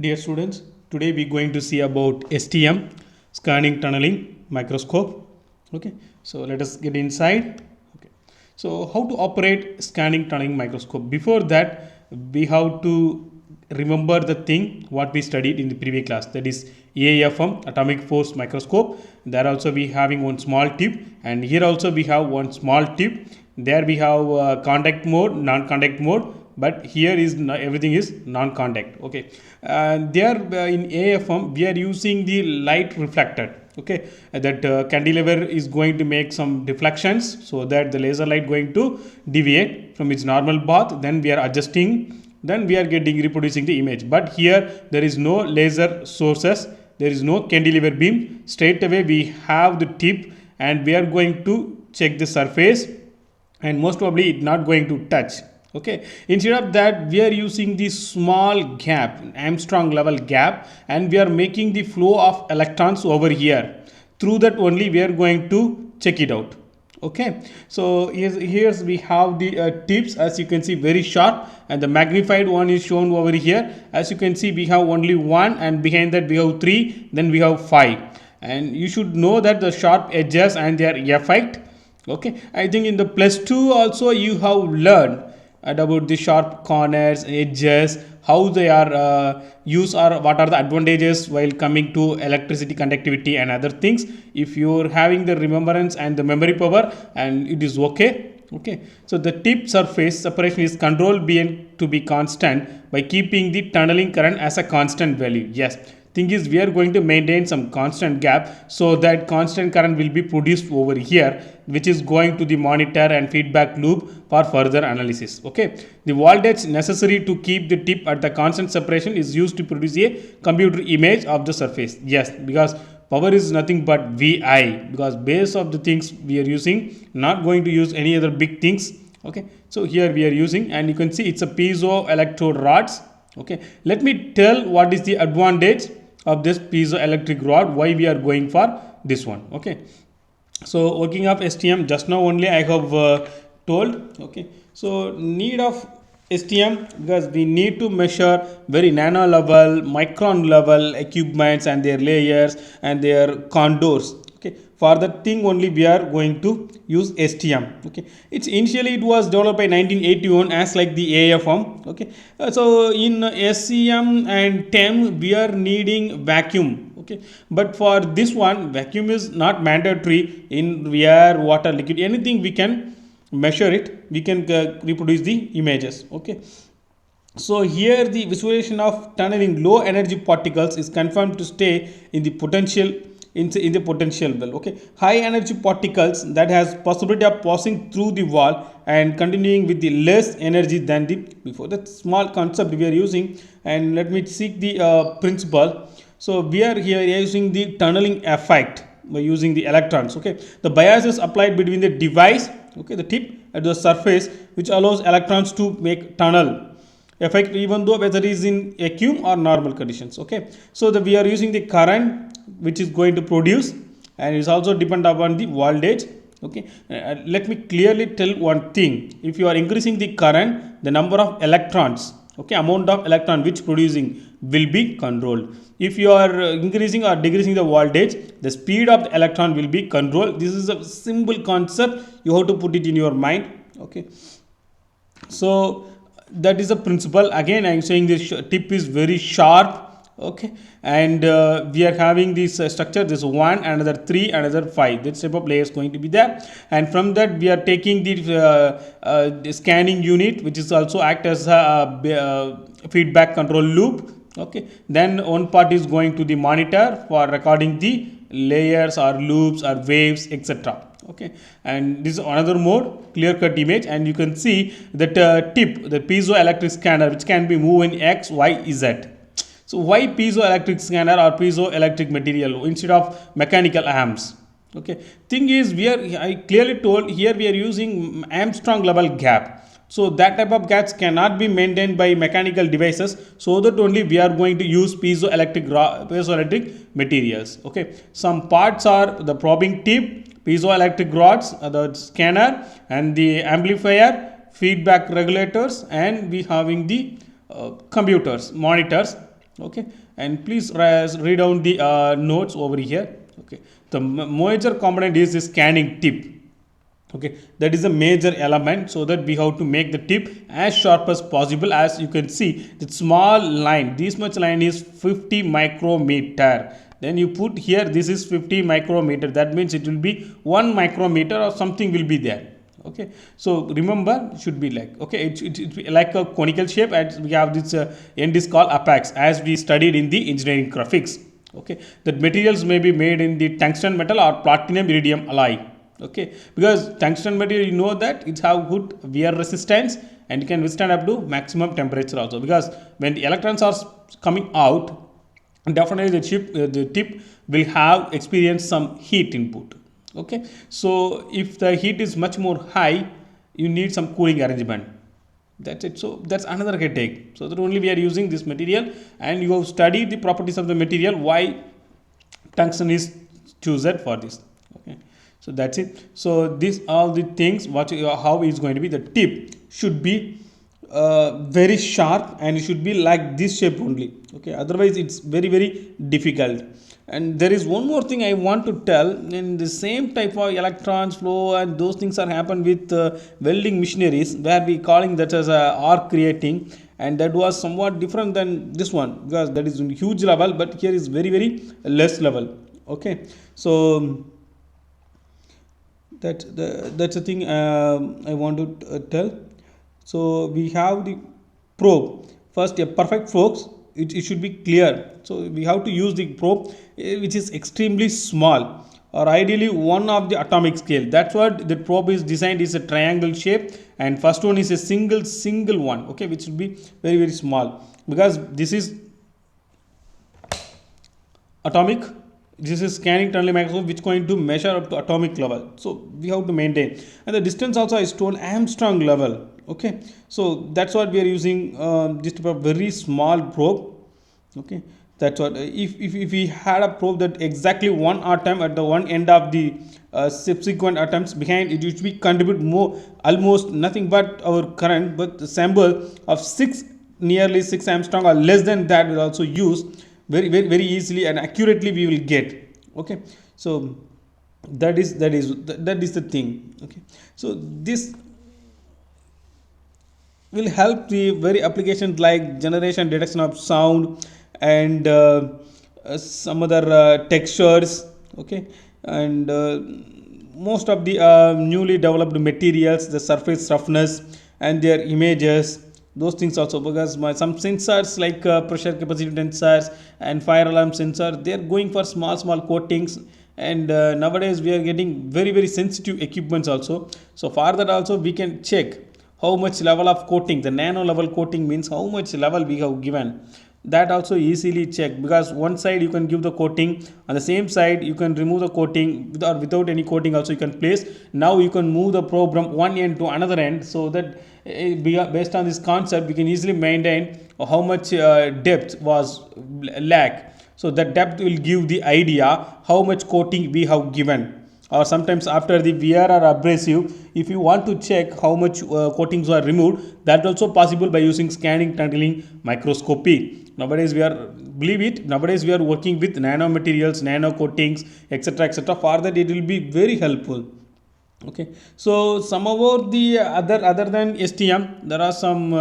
Dear students, today we are going to see about STM, scanning tunneling microscope. Okay, so let us get inside. Okay, so how to operate scanning tunneling microscope? Before that, we have to remember the thing what we studied in the previous class, that is AFM, atomic force microscope. There also we having one small tip, and here also we have one small tip. There we have contact mode, non-contact mode, but here is everything is non-contact. Okay, there in AFM we are using the light reflector. Okay, that cantilever is going to make some deflections so that the laser light going to deviate from its normal path. Then we are adjusting, then we are getting reproducing the image. But here there is no laser sources, there is no cantilever beam. Straight away we have the tip, and we are going to check the surface, and most probably it not going to touch. Okay, instead of that we are using the small gap, Armstrong level gap, and we are making the flow of electrons over here. Through that only we are going to check it out. Okay, so here's we have the tips, as you can see, very sharp, and the magnified one is shown over here. As you can see, we have only one, and behind that we have three, then we have five. And you should know that the sharp edges and their effect. Okay, I think in the +2 also you have learned about the sharp corners, edges, how they are used, or what are the advantages while coming to electricity conductivity and other things. If you are having the remembrance and the memory power, and it is okay. Okay, so the tip surface separation is controlled to be constant by keeping the tunneling current as a constant value. Yes, thing is we are going to maintain some constant gap, so that constant current will be produced over here, which is going to the monitor and feedback loop for further analysis. Okay, the voltage necessary to keep the tip at the constant separation is used to produce a computer image of the surface. Yes, because power is nothing but Vi, because base of the things we are using, not going to use any other big things. Okay, so here we are using, and you can see it's a piezo electrode rods. Okay, let me tell what is the advantage of this piezoelectric rod, why we are going for this one. Okay, so working of STM, just now only I have told. Okay, so need of STM, because we need to measure very nano level, micron level equipments and their layers and their contours. Okay, for that thing only we are going to use STM. Okay, it's initially it was developed by 1981 as like the AFM. Okay, so in SCM and TEM we are needing vacuum. Okay, but for this one vacuum is not mandatory. In air, water, liquid, anything we can measure it, we can reproduce the images. Okay, so here the visualization of tunneling low energy particles is confirmed to stay in the potential in the potential well. Okay, high energy particles that has possibility of passing through the wall and continuing with the less energy than the before. That small concept we are using, and let me seek the principle. So we are here using the tunneling effect by using the electrons. Okay, the bias is applied between the device, okay, the tip, at the surface, which allows electrons to make tunnel effect even though whether it is in vacuum or normal conditions. Okay, so we are using the current which is going to produce, and it is also depend upon the voltage. Okay, let me clearly tell one thing. If you are increasing the current, the number of electrons, okay, amount of electron which producing will be controlled. If you are increasing or decreasing the voltage, the speed of the electron will be controlled. This is a simple concept, you have to put it in your mind. Okay, so that is the principle. Again I am saying this tip is very sharp. Okay, and we are having this structure, this 1, another 3, another 5, this type of layer is going to be there, and from that we are taking the scanning unit, which is also act as a feedback control loop. Okay, then one part is going to the monitor for recording the layers or loops or waves, etc. Okay, and this is another mode, clear cut image, and you can see that tip, the piezoelectric scanner, which can be moved in X, Y, Z. So why piezoelectric scanner or piezoelectric material instead of mechanical amps? Okay, thing is I clearly told here we are using Armstrong level gap. So that type of gaps cannot be maintained by mechanical devices. So that only we are going to use piezoelectric materials. Okay, some parts are the probing tip, piezoelectric rods, the scanner, and the amplifier, feedback regulators, and we having the computers, monitors. Okay, and please read down the notes over here. Okay, the major component is the scanning tip. Okay, that is a major element, so that we have to make the tip as sharp as possible. As you can see, the small line, this much line is 50 micrometer. Then you put here, this is 50 micrometer, that means it will be 1 micrometer or something will be there. Okay, so remember, it should be like, okay, it be like a conical shape, and we have this end is called apex, as we studied in the engineering graphics. Okay, that materials may be made in the tungsten metal or platinum iridium alloy. Okay, because tungsten material, you know that it have good wear resistance and it can withstand up to maximum temperature also, because when the electrons are coming out, definitely the tip will have experienced some heat input. Okay, so if the heat is much more high, you need some cooling arrangement. That's it. So that's another headache. So that only we are using this material, and you have studied the properties of the material, why tungsten is chosen for this. Okay, so that's it. So these all the things, what how is going to be, the tip should be very sharp, and it should be like this shape only. Okay, otherwise it's very difficult. And there is one more thing I want to tell. In the same type of electrons flow and those things are happen with welding machineries, where we calling that as a arc creating, and that was somewhat different than this one, because that is in huge level, but here is very less level. Okay, so that's the thing I want to tell. So we have the probe. First, a perfect flux, it should be clear. So we have to use the probe which is extremely small, or ideally one of the atomic scale. That's what the probe is designed, is a triangle shape, and first one is a single one. Okay, which will be very small, because this is atomic, this is scanning tunneling microscope which going to measure up to atomic level. So we have to maintain, and the distance also is told Armstrong level. Okay, so that's what we are using, this type of very small probe. Okay, that's what, if we had a probe that exactly one atom at the one end of the subsequent atoms behind, it used to be contribute more, almost nothing but our current, but the sample of 6, nearly 6 Armstrong or less than that will also use very easily and accurately we will get. Okay, so that is the thing. Okay, so this will help the very applications like generation detection of sound, and some other textures. Okay, and most of the newly developed materials, the surface roughness and their images, those things also, because some sensors like pressure capacity sensors and fire alarm sensor, they are going for small coatings. And nowadays we are getting very sensitive equipments also. So for that also we can check how much level of coating, the nano level coating means how much level we have given. That also easily check, because one side you can give the coating, on the same side you can remove the coating, without any coating also you can place. Now you can move the probe from one end to another end, so that based on this concept we can easily maintain how much depth was lack. So that depth will give the idea how much coating we have given. Or sometimes after the wear or abrasive, if you want to check how much coatings are removed, that also possible by using scanning tunneling microscopy. Nowadays we are, believe it, nowadays we are working with nanomaterials, nano coatings, etc. For that it will be very helpful. Okay, so some about the other than STM, there are some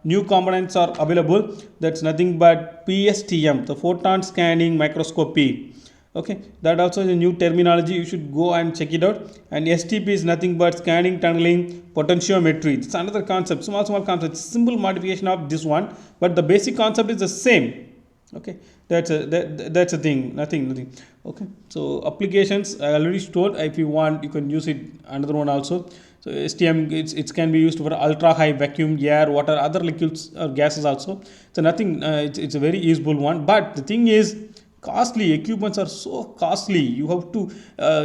new components are available. That's nothing but PSTM, the photon scanning microscopy. Okay, that also is a new terminology, you should go and check it out. And STP is nothing but scanning tunneling potentiometry. It's another concept, small concept, simple modification of this one, but the basic concept is the same. Okay, that's a thing, nothing. Okay, so applications I already stored. If you want you can use it, another one also. So STM, it can be used for ultra high vacuum, air, water, other liquids or gases also. So nothing, it's a very useful one. But the thing is, costly equipments are so costly. You have to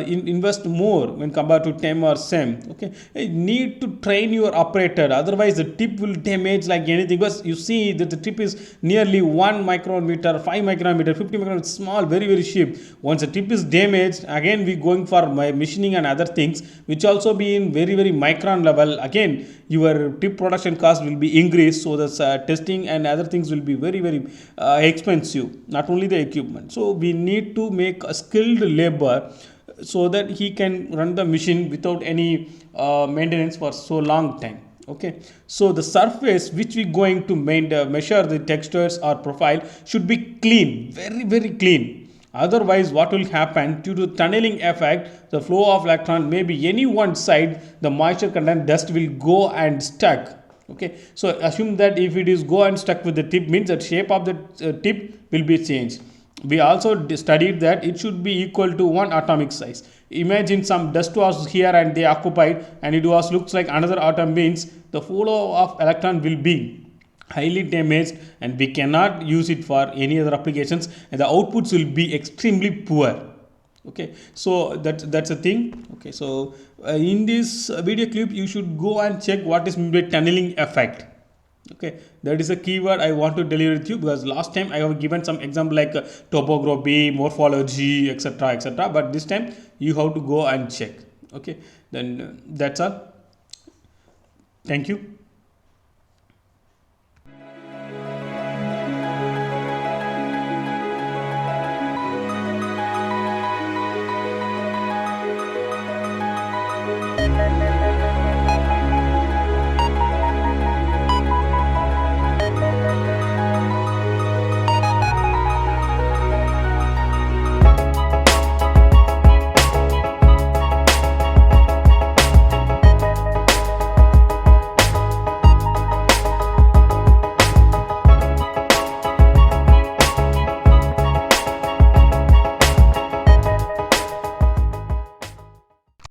invest more when compared to TEM or SEM. Okay, you need to train your operator, otherwise the tip will damage like anything, because you see that the tip is nearly 1 micrometer, 5 micrometer, 50 micrometer, small, very very cheap. Once the tip is damaged, again we going for machining and other things which also be in very very micron level. Again your tip production cost will be increased, so the testing and other things will be very very expensive, not only the equipment. So we need to make a skilled labor so that he can run the machine without any maintenance for so long time. Okay, so the surface which we going to measure the textures or profile should be clean, very very clean. Otherwise what will happen, due to tunneling effect, the flow of electron may be any one side, the moisture content dust will go and stuck. Okay, so assume that if it is go and stuck with the tip, means that shape of the tip will be changed. We also studied that it should be equal to one atomic size. Imagine some dust was here and they occupied, and it was looks like another atom, means the flow of electron will be highly damaged and we cannot use it for any other applications, and the outputs will be extremely poor. Okay, so that's a thing. Okay, so in this video clip you should go and check what is meant by tunneling effect. Okay, that is a keyword I want to deliver with you, because last time I have given some example like topography, morphology, etc etc, but this time you have to go and check. Okay, then that's all. Thank you.